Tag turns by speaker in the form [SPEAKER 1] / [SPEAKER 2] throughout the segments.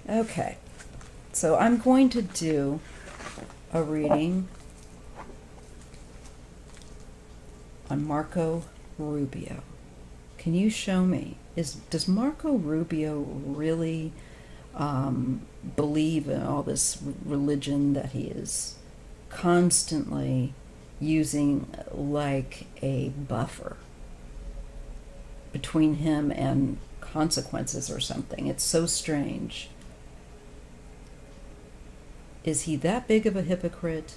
[SPEAKER 1] Okay, so I'm going to do a reading on Marco Rubio. Can you show me? Does Marco Rubio really believe in all this religion that he is constantly using like a buffer between him and consequences or something? It's so strange. Is he that big of a hypocrite?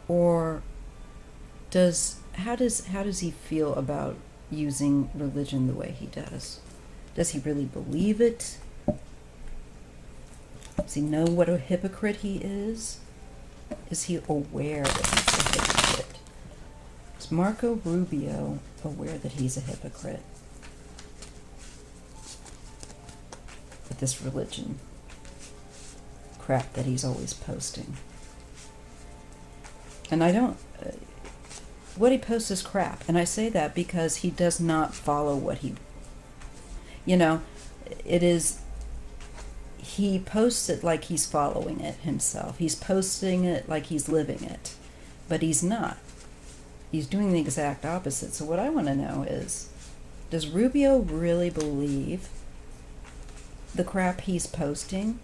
[SPEAKER 1] Or how does he feel about using religion the way he does? Does he really believe it? Does he know what a hypocrite he is? Is he aware that he's a hypocrite? Is Marco Rubio aware that he's a hypocrite with this religion crap that he's always posting? And I don't. What he posts is crap. And I say that because he does not follow what he. It is. He posts it like he's following it himself. He's posting it like he's living it. But he's not. He's doing the exact opposite. So what I want to know is, does Rubio really believe the crap he's posting?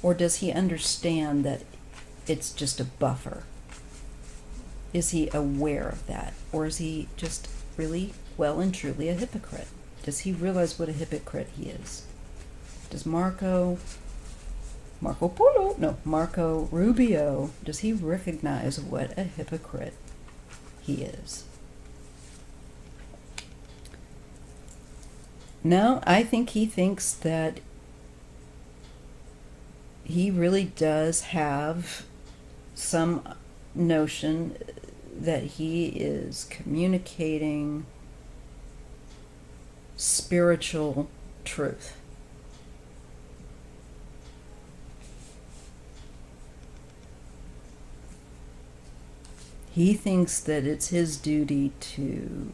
[SPEAKER 1] Or does he understand that it's just a buffer? Is he aware of that? Or is he just really, well and truly a hypocrite? Does he realize what a hypocrite he is? Does Marco Rubio, does he recognize what a hypocrite he is? No, I think he thinks that he really does have some notion that he is communicating spiritual truth. He thinks that it's his duty to,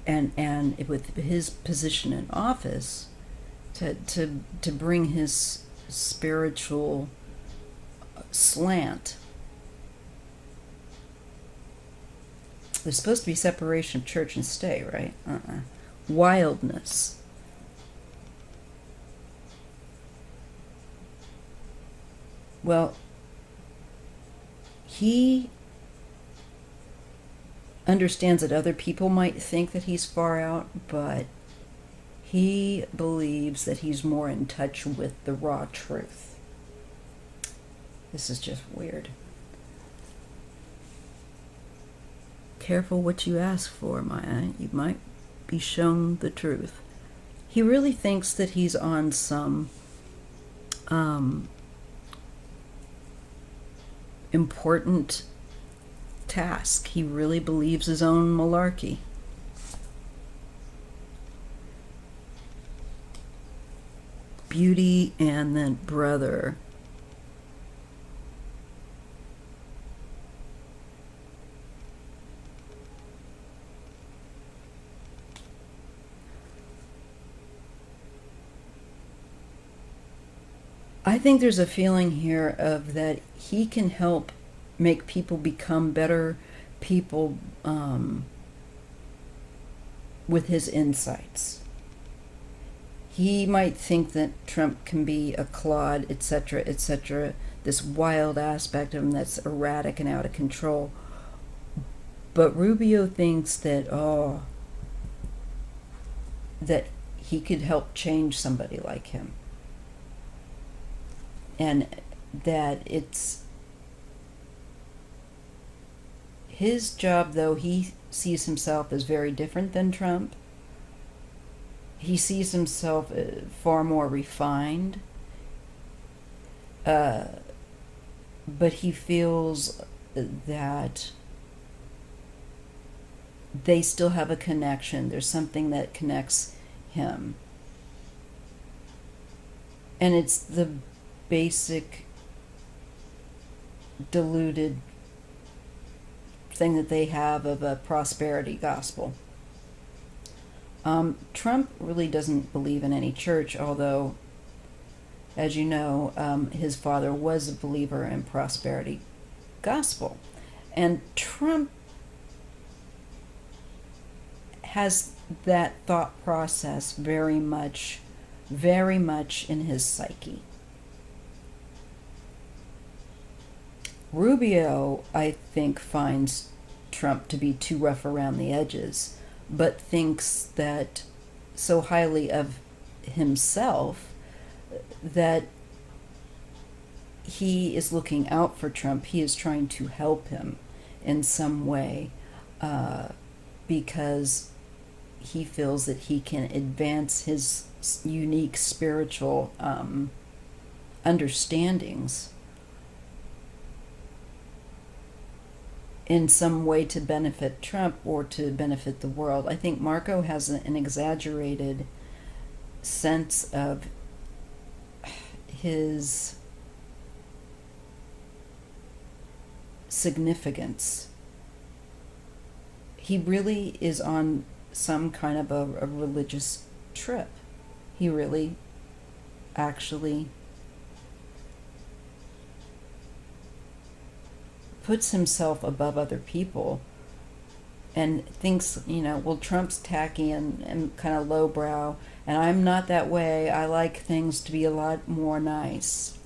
[SPEAKER 1] and with his position in office, to bring his spiritual slant. There's supposed to be separation of church and state, right? Wildness. Well, he understands that other people might think that he's far out, but he believes that he's more in touch with the raw truth. This is just weird. Careful what you ask for, Maya. You might be shown the truth. He really thinks that he's on some important task. He really believes his own malarkey. Beauty and then brother. I think there's a feeling here of that he can help make people become better people with his insights. He might think that Trump can be a clod, etc., etc., this wild aspect of him that's erratic and out of control. But Rubio thinks that, that he could help change somebody like him. And that it's his job, though he sees himself as very different than Trump. He sees himself far more refined. But he feels that they still have a connection. There's something that connects him. And it's the basic diluted thing that they have of a prosperity gospel. Trump really doesn't believe in any church, although, as you know, his father was a believer in prosperity gospel. And Trump has that thought process very much in his psyche. Rubio, I think, finds Trump to be too rough around the edges, but thinks that so highly of himself that he is looking out for Trump. He is trying to help him in some way because he feels that he can advance his unique spiritual understandings in some way to benefit Trump or to benefit the world. I think Marco has an exaggerated sense of his significance. He really is on some kind of a religious trip. He really actually puts himself above other people and thinks, well, Trump's tacky and kind of lowbrow, and I'm not that way. I like things to be a lot more nice.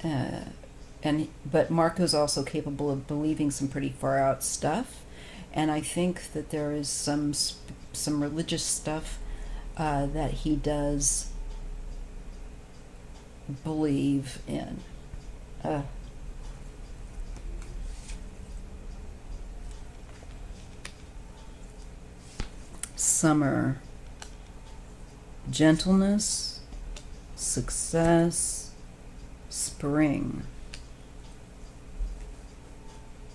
[SPEAKER 1] But Marco's also capable of believing some pretty far out stuff, and I think that there is some religious stuff that he does believe in. Summer, gentleness, success, spring.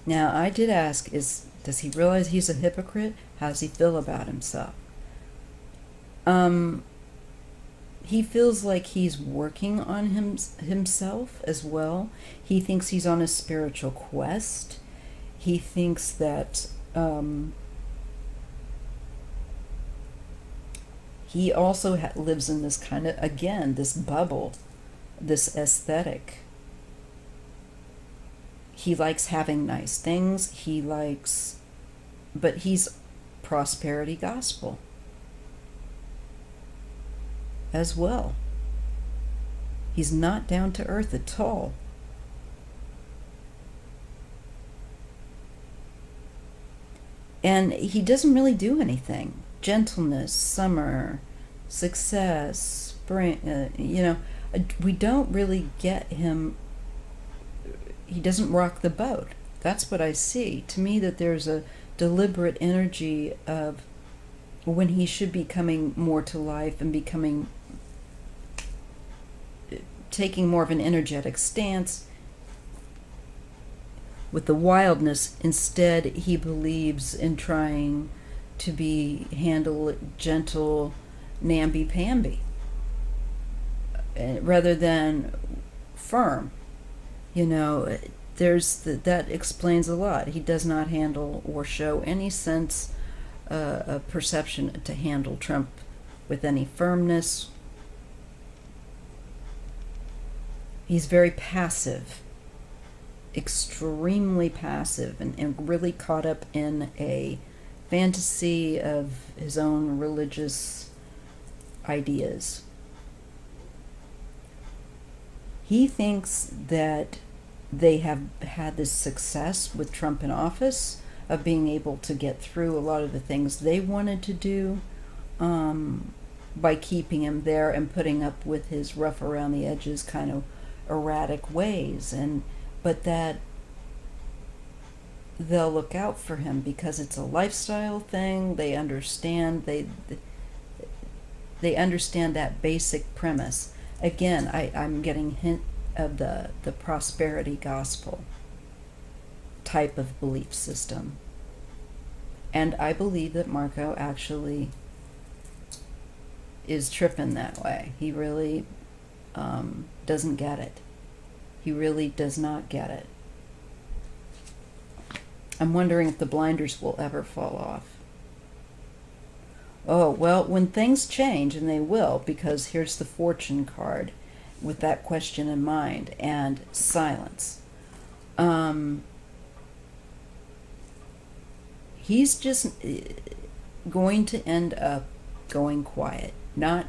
[SPEAKER 1] Now, I did ask, does he realize he's a hypocrite? How does he feel about himself? He feels like he's working on himself as well. He thinks he's on a spiritual quest. He thinks that he also lives in this kind of, again, this bubble, this aesthetic. He likes having nice things. But he's prosperity gospel as well. He's not down to earth at all. And he doesn't really do anything. Gentleness, summer, success, spring, we don't really get him. He doesn't rock the boat. That's what I see. To me, that there's a deliberate energy of when he should be coming more to life and taking more of an energetic stance with the wildness. Instead, he believes in trying to be gentle, namby-pamby, rather than firm. That explains a lot. He does not handle or show any sense of perception to handle Trump with any firmness. He's very passive, extremely passive, and really caught up in a fantasy of his own religious ideas. He thinks that they have had this success with Trump in office of being able to get through a lot of the things they wanted to do by keeping him there and putting up with his rough around the edges kind of erratic ways, but that they'll look out for him because it's a lifestyle thing. They understand they understand that basic premise. Again, I'm getting hint of the prosperity gospel type of belief system. And I believe that Marco actually is tripping that way. He really doesn't get it. He really does not get it. I'm wondering if the blinders will ever fall off. Oh, well, when things change, and they will, because here's the fortune card with that question in mind, and silence. Um, he's just going to end up going quiet, not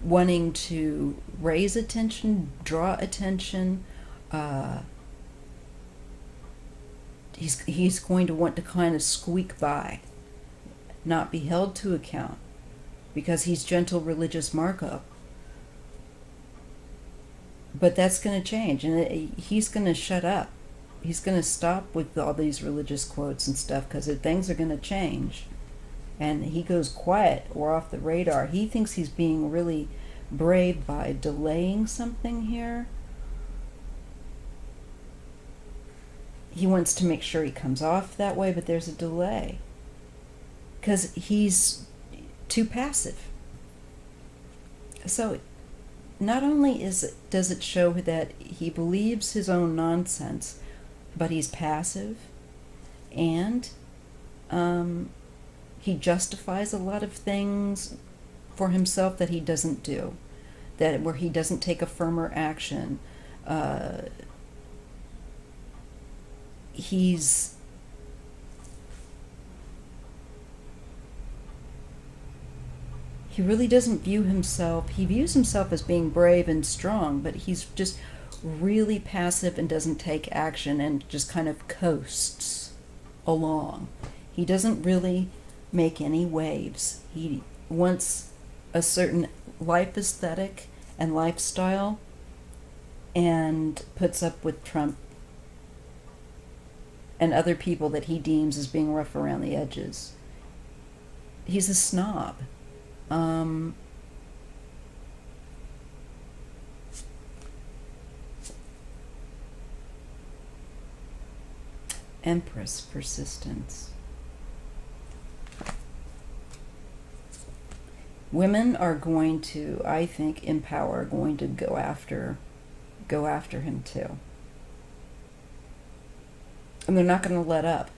[SPEAKER 1] wanting to raise attention, draw attention. Uh, he's going to want to kind of squeak by, not be held to account, because he's gentle religious Marco. But that's going to change, and he's going to shut up. He's going to stop with all these religious quotes and stuff because things are going to change. And he goes quiet or off the radar. He thinks he's being really brave by delaying something here. He wants to make sure he comes off that way, but there's a delay because he's too passive. So not only does it show that he believes his own nonsense, but he's passive, and he justifies a lot of things for himself that he doesn't do, that where he doesn't take a firmer action. He's he really doesn't view himself, he views himself as being brave and strong, but he's just really passive and doesn't take action and just kind of coasts along. He doesn't really make any waves. He wants a certain life aesthetic and lifestyle and puts up with Trump and other people that he deems as being rough around the edges. He's a snob. Empress persistence. Women are going to, I think, in power, going to go after him too. And they're not going to let up.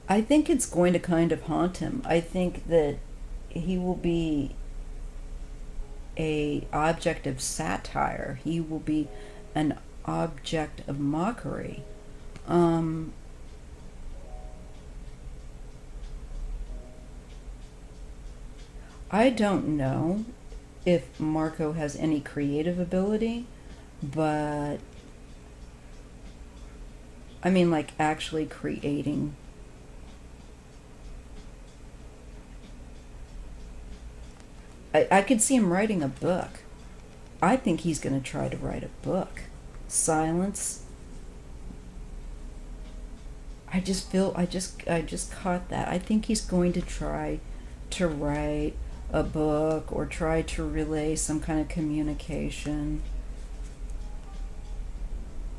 [SPEAKER 1] I think it's going to kind of haunt him. I think that he will be a object of satire. He will be an object of mockery. I don't know if Marco has any creative ability, but I mean, like actually creating. I could see him writing a book. I think he's going to try to write a book. Silence. I just caught that. I think he's going to try to write a book or try to relay some kind of communication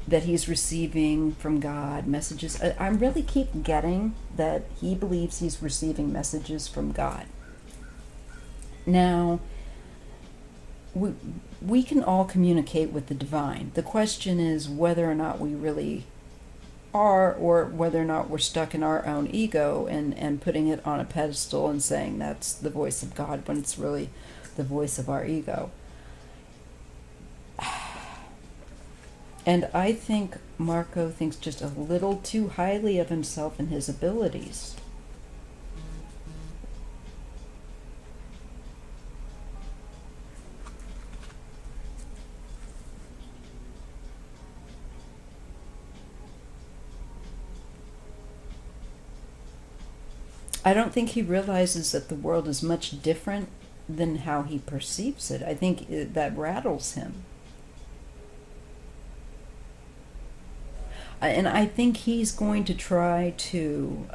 [SPEAKER 1] that he's receiving from God, messages. I really keep getting that he believes he's receiving messages from God. Now, we can all communicate with the divine. The question is whether or not we really are, or whether or not we're stuck in our own ego and putting it on a pedestal and saying that's the voice of God when it's really the voice of our ego. And I think Marco thinks just a little too highly of himself and his abilities. I don't think he realizes that the world is much different than how he perceives it. I think that rattles him. And I think he's going to try to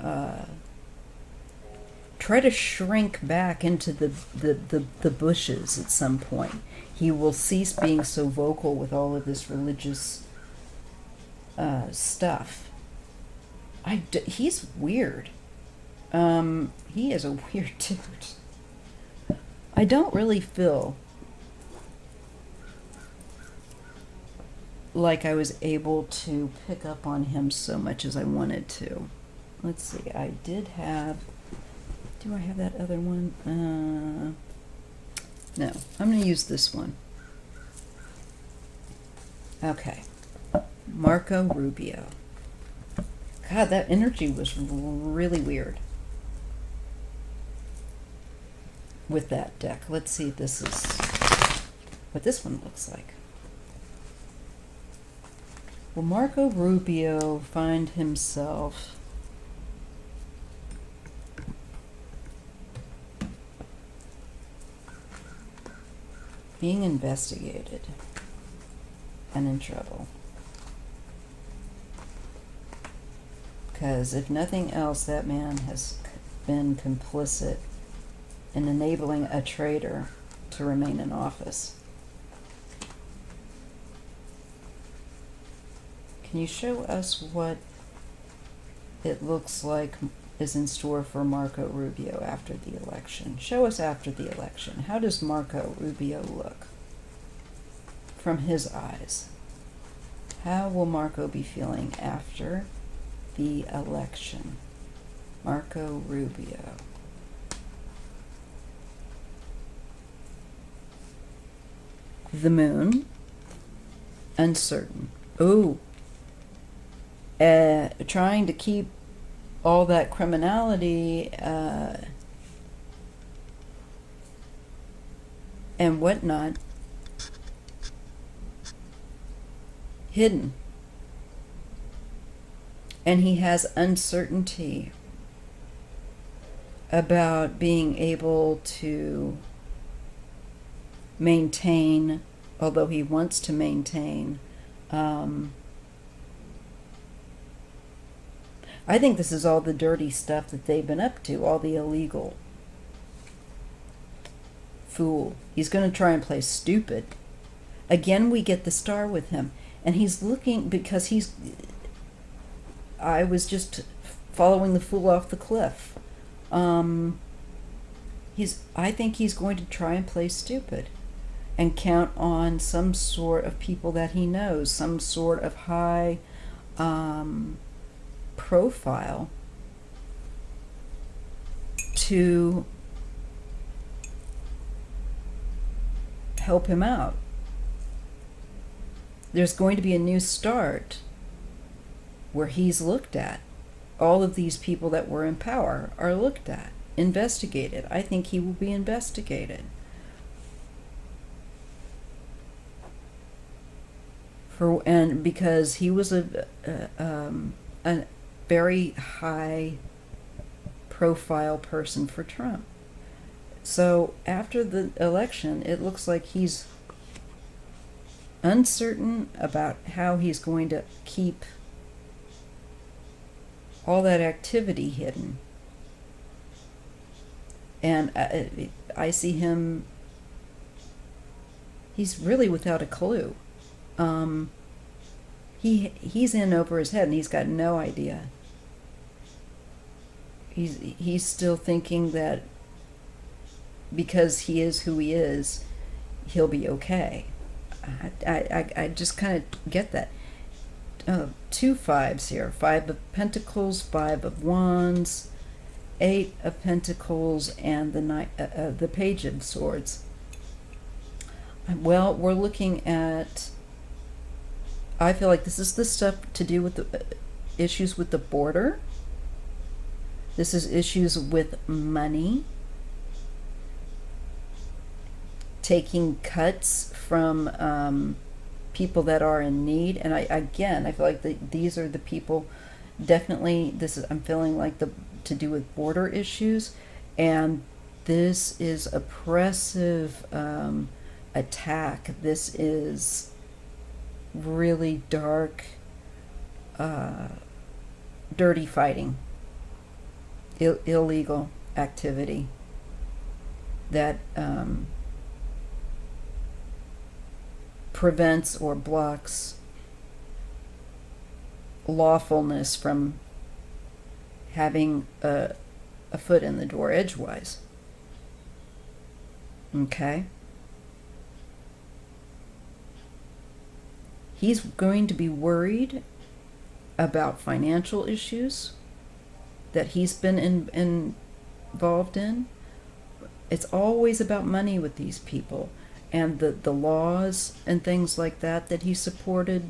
[SPEAKER 1] shrink back into the bushes at some point. He will cease being so vocal with all of this religious stuff. He's weird. He is a weird dude. I don't really feel like I was able to pick up on him so much as I wanted to. Let's see, I did have, do I have that other one? No, I'm going to use this one. Okay, Marco Rubio. God, that energy was really weird with that deck. Let's see if this is what this one looks like. Will Marco Rubio find himself being investigated and in trouble? Because if nothing else, that man has been complicit in enabling a traitor to remain in office. Can you show us what it looks like is in store for Marco Rubio after the election? Show us after the election. How does Marco Rubio look from his eyes? How will Marco be feeling after the election? Marco Rubio. The moon. Uncertain. Ooh. Trying to keep all that criminality and whatnot hidden. And he has uncertainty about being able to maintain, although he wants to maintain, I think this is all the dirty stuff that they've been up to, all the illegal. Fool. He's going to try and play stupid. Again, we get the star with him. And he's looking, because I was just following the fool off the cliff. I think he's going to try and play stupid and count on some sort of people that he knows, some sort of high profile to help him out. There's going to be a new start where he's looked at. All of these people that were in power are looked at, investigated. I think he will be investigated. And because he was a very high profile person for Trump. So after the election, it looks like he's uncertain about how he's going to keep all that activity hidden. And I see him, he's really without a clue. He's in over his head and he's got no idea. He's still thinking that because he is who he is, he'll be okay. I just kind of get that. 2 5s here. 5 of Pentacles, 5 of Wands, 8 of Pentacles, and the Page of Swords. Well, we're looking at, I feel like this is the stuff to do with the issues with the border. This is issues with money. Taking cuts from people that are in need. And I feel like these are the people, definitely, I'm feeling like to do with border issues. And this is oppressive attack. This is really dark, dirty fighting, illegal activity that prevents or blocks lawfulness from having a foot in the door edgewise. Okay? He's going to be worried about financial issues that he's been involved in. It's always about money with these people, and the laws and things like that he supported,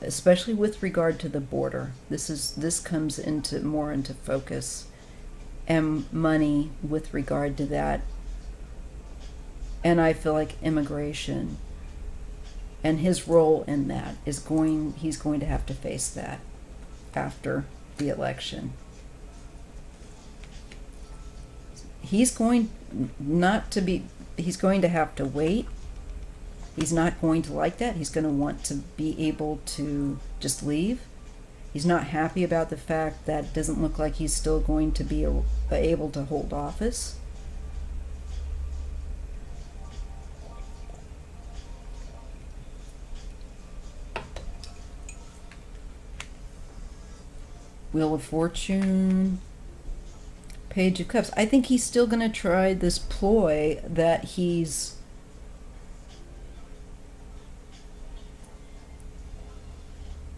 [SPEAKER 1] especially with regard to the border. This comes into more into focus, and money with regard to that. And I feel like immigration and his role in that he's going to have to face that after the election. He's going to have to wait. He's not going to like that. He's going to want to be able to just leave. He's not happy about the fact that it doesn't look like he's still going to be able to hold office. Wheel of Fortune, Page of Cups. I think he's still going to try this ploy that he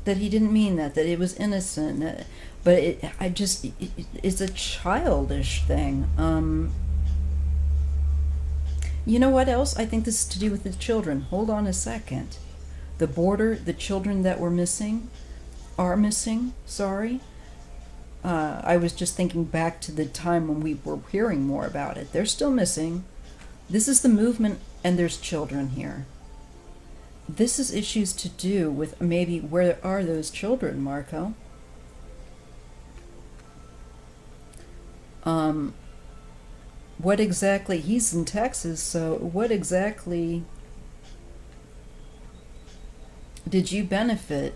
[SPEAKER 1] didn't mean that it was innocent, but it's a childish thing. You know what else? I think this is to do with the children. Hold on a second. The border, the children that are missing, sorry. I was just thinking back to the time when we were hearing more about it. They're still missing. This is the movement, and there's children here. This is issues to do with maybe where are those children, Marco? What exactly, he's in Texas, so what exactly did you benefit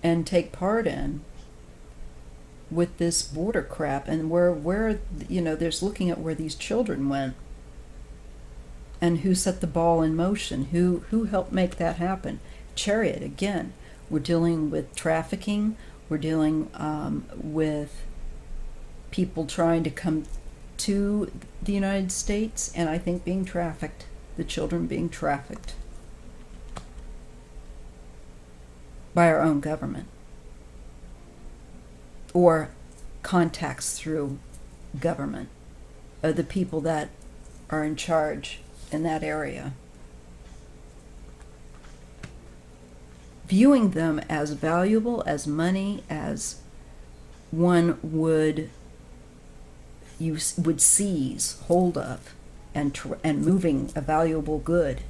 [SPEAKER 1] and take part in with this border crap, and where there's looking at where these children went and who set the ball in motion, who helped make that happen. Chariot, again, we're dealing with trafficking, we're dealing with people trying to come to the United States, and I think being trafficked, the children being trafficked by our own government, or contacts through government, the people that are in charge in that area. Viewing them as valuable, as money, as one would seize hold of, and moving a valuable good.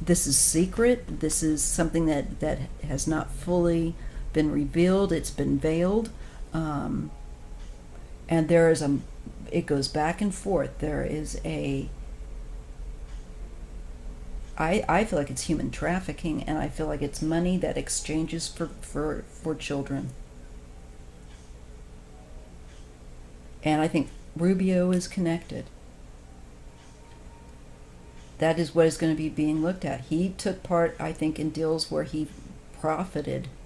[SPEAKER 1] This is secret. This is something that has not fully been revealed. It's been veiled, and there is it goes back and forth. There is I feel like it's human trafficking, and I feel like it's money that exchanges for children. And I think Rubio is connected. That is what is going to be being looked at. He took part, I think, in deals where he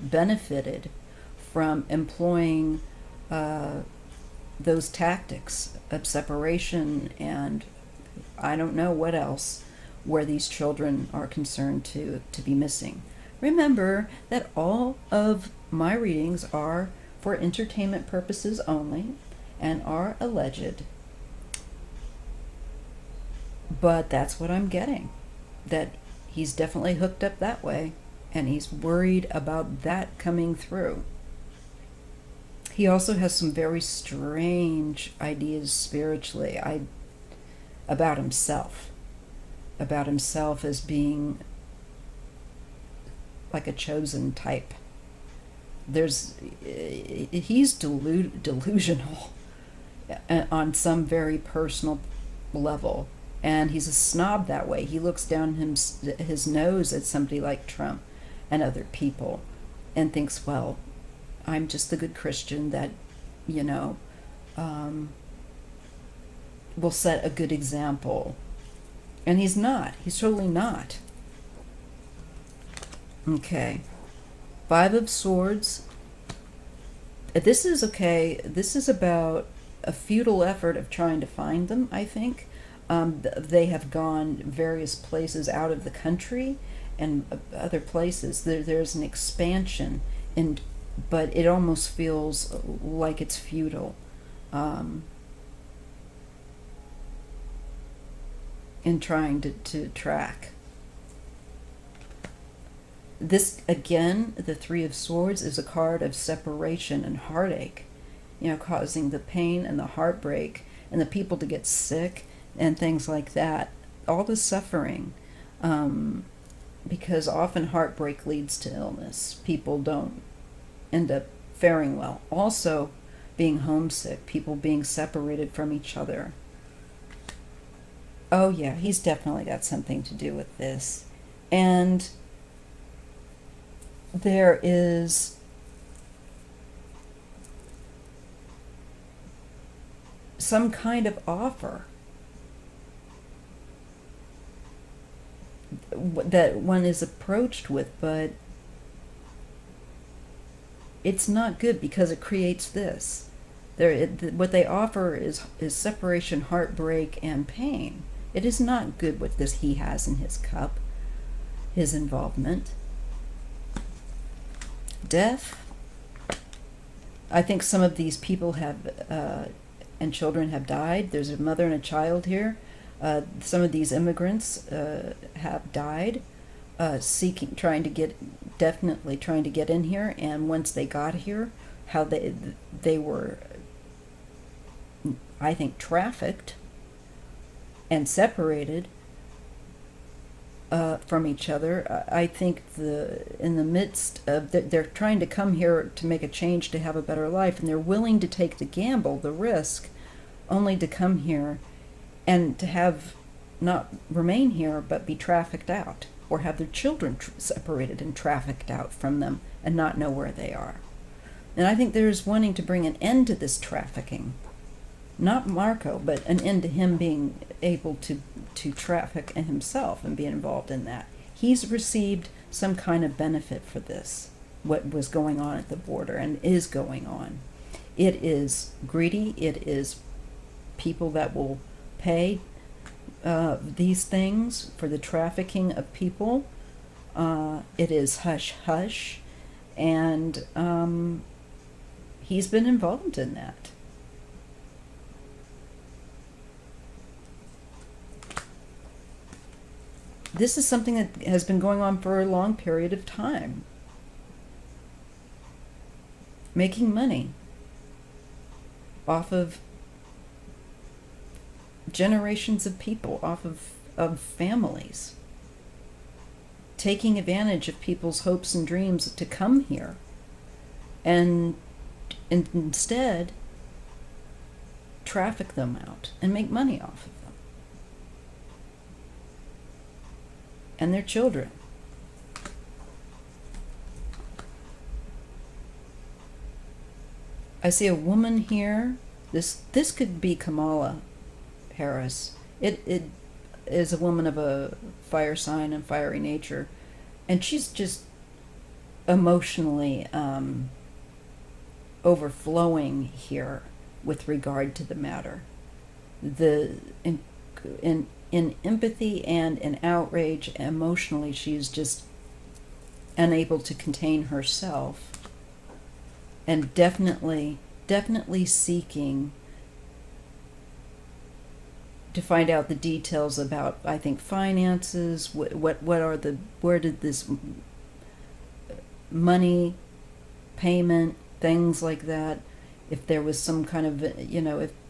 [SPEAKER 1] benefited from employing those tactics of separation and I don't know what else, where these children are concerned to be missing. Remember that all of my readings are for entertainment purposes only and are alleged. But that's what I'm getting, that he's definitely hooked up that way, and he's worried about that coming through. He also has some very strange ideas spiritually about himself as being like a chosen type. He's delusional on some very personal level, and he's a snob that way. He looks down his nose at somebody like Trump and other people and thinks, well, I'm just the good Christian that will set a good example. And he's not. He's totally not. Okay. 5 of Swords. This is okay. This is about a futile effort of trying to find them, I think. They have gone various places out of the country and other places. There's an expansion, but it almost feels like it's futile in trying to track. This, again, the Three of Swords is a card of separation and heartache, causing the pain and the heartbreak and the people to get sick and things like that. All the suffering, because often heartbreak leads to illness. People don't end up faring well. Also, being homesick, people being separated from each other. Oh yeah, he's definitely got something to do with this. And there is some kind of offer that one is approached with, but it's not good because it creates this. What they offer is separation, heartbreak, and pain. It is not good what he has in his cup, his involvement. Death. I think some of these people and children have died. There's a mother and a child here. Some of these immigrants have died, definitely trying to get in here. And once they got here, how they were, I think, trafficked and separated from each other. I think in the midst of they're trying to come here to make a change, to have a better life, and they're willing to take the gamble, the risk, only to come here and to not remain here but be trafficked out, or have their children separated and trafficked out from them and not know where they are. And I think there's wanting to bring an end to this trafficking. Not Marco, but an end to him being able to traffic himself and be involved in that. He's received some kind of benefit for this, what was going on at the border and is going on. It is greedy. It is people that will pay these things for the trafficking of people. It is hush-hush, and he's been involved in that. This is something that has been going on for a long period of time. Making money off of generations of people, off of families. Taking advantage of people's hopes and dreams to come here. And instead, traffic them out and make money off of them. And their children. I see a woman here. This could be Kamala Harris. It is a woman of a fire sign and fiery nature, and she's just emotionally overflowing here with regard to the matter. In empathy and in outrage, emotionally, she's just unable to contain herself, and definitely seeking to find out the details about, I think, finances. Where did this money payment, things like that, if there was some kind of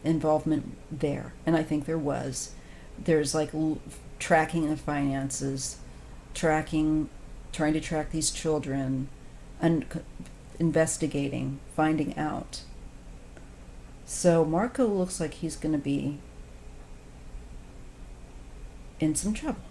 [SPEAKER 1] involvement there, and I think there was. There's like tracking of finances, trying to track these children, and investigating, finding out. So Marco looks like he's going to be in some trouble.